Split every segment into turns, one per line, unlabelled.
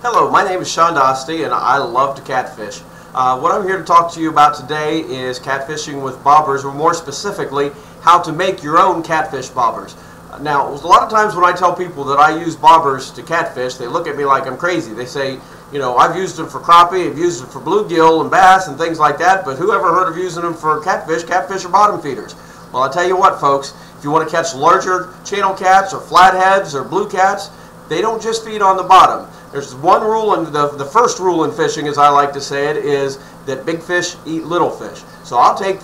Hello, my name is Sean Dostie and I love to catfish. What I'm here to talk to you about today is catfishing with bobbers, or more specifically, how to make your own catfish bobbers. Now, a lot of times when I tell people that I use bobbers to catfish, they look at me like I'm crazy. They say, you know, I've used them for crappie, I've used them for bluegill and bass and things like that, but who ever heard of using them for catfish? Catfish are bottom feeders. Well, I tell you what, folks, if you want to catch larger channel cats or flatheads or blue cats, they don't just feed on the bottom. There's one rule, and the first rule in fishing, as I like to say it, is that big fish eat little fish. So I'll take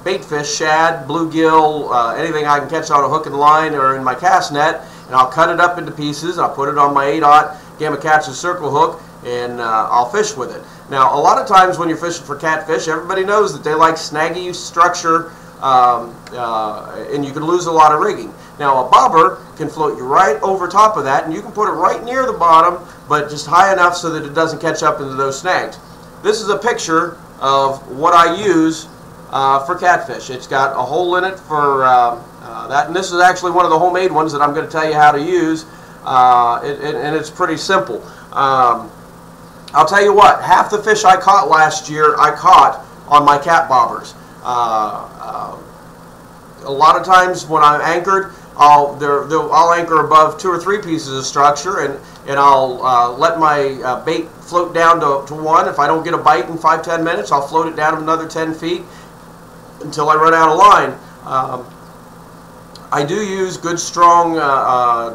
bait fish, shad, bluegill, anything I can catch on a hook and line or in my cast net, and I'll cut it up into pieces. I'll put it on my 8/0 Gamma Catcher circle hook, and I'll fish with it. Now, a lot of times when you're fishing for catfish, everybody knows that they like snaggy structure, and you can lose a lot of rigging. Now, a bobber can float you right over top of that, and you can put it right near the bottom, but just high enough so that it doesn't catch up into those snags. This is a picture of what I use for catfish. It's got a hole in it for that, and this is actually one of the homemade ones that I'm going to tell you how to use, and it's pretty simple. I'll tell you what, half the fish I caught last year, I caught on my cat bobbers. A lot of times when I'm anchored, I'll anchor above 2 or 3 pieces of structure, and I'll let my bait float down to 1. If I don't get a bite in 5-10 minutes, I'll float it down another 10 feet until I run out of line. I do use good, strong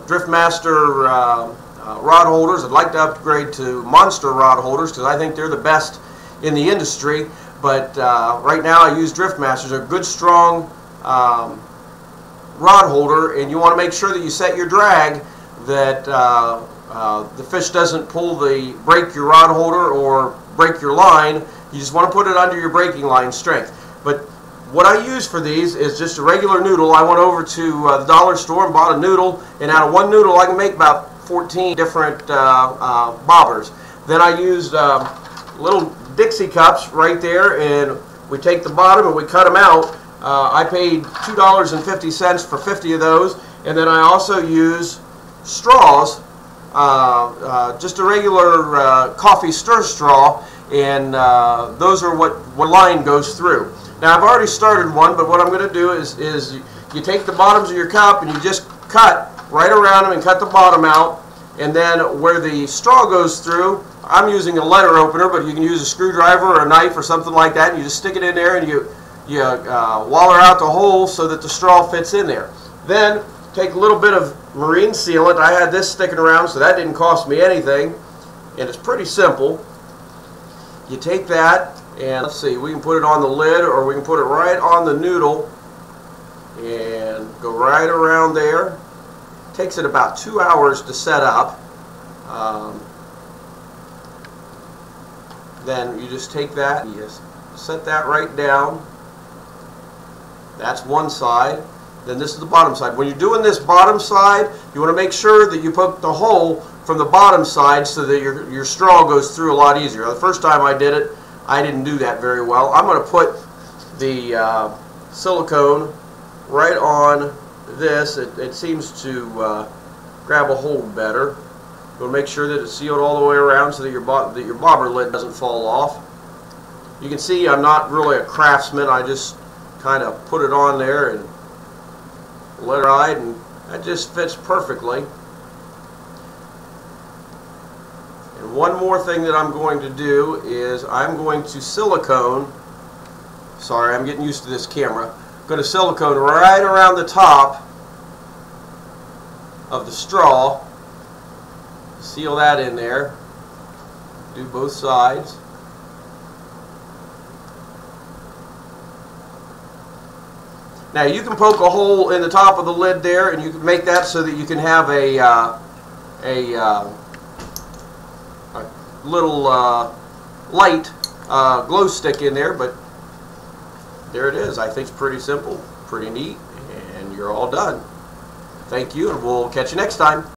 Driftmaster rod holders. I'd like to upgrade to monster rod holders because I think they're the best in the industry. But right now I use Driftmasters. They're good, strong rod holder, and you want to make sure that you set your drag that the fish doesn't break your rod holder or break your line. You just want to put it under your breaking line strength. But what I use for these is just a regular noodle. I went over to the dollar store and bought a noodle, and out of one noodle I can make about 14 different bobbers. Then I used little Dixie cups right there, and we take the bottom and we cut them out. I paid $2.50 for 50 of those, and then I also use straws, just a regular coffee stir straw, and those are what line goes through. Now, I've already started one, but what I'm going to do is you take the bottoms of your cup and you just cut right around them and cut the bottom out, and then where the straw goes through, I'm using a letter opener, but you can use a screwdriver or a knife or something like that, and you just stick it in there and you waller out the hole so that the straw fits in there. Then take a little bit of marine sealant. I had this sticking around, so that didn't cost me anything, and it's pretty simple. You take that, and let's see, we can put it on the lid or we can put it right on the noodle and go right around there. It takes it about 2 hours to set up. Then you just take that, you just set that right down. That's one side. Then this is the bottom side. When you're doing this bottom side, you want to make sure that you poke the hole from the bottom side so that your straw goes through a lot easier. The first time I did it, I didn't do that very well. I'm going to put the silicone right on this. It seems to grab a hold better. You want to make sure that it's sealed all the way around so that your bobber lid doesn't fall off. You can see I'm not really a craftsman. I just kind of put it on there and let it ride, and that just fits perfectly. And one more thing that I'm going to do is I'm going to silicone, sorry, I'm getting used to this camera, I'm going to silicone right around the top of the straw, seal that in there, do both sides. Now you can poke a hole in the top of the lid there, and you can make that so that you can have a little light glow stick in there. But there it is. I think it's pretty simple, pretty neat, and you're all done. Thank you, and we'll catch you next time.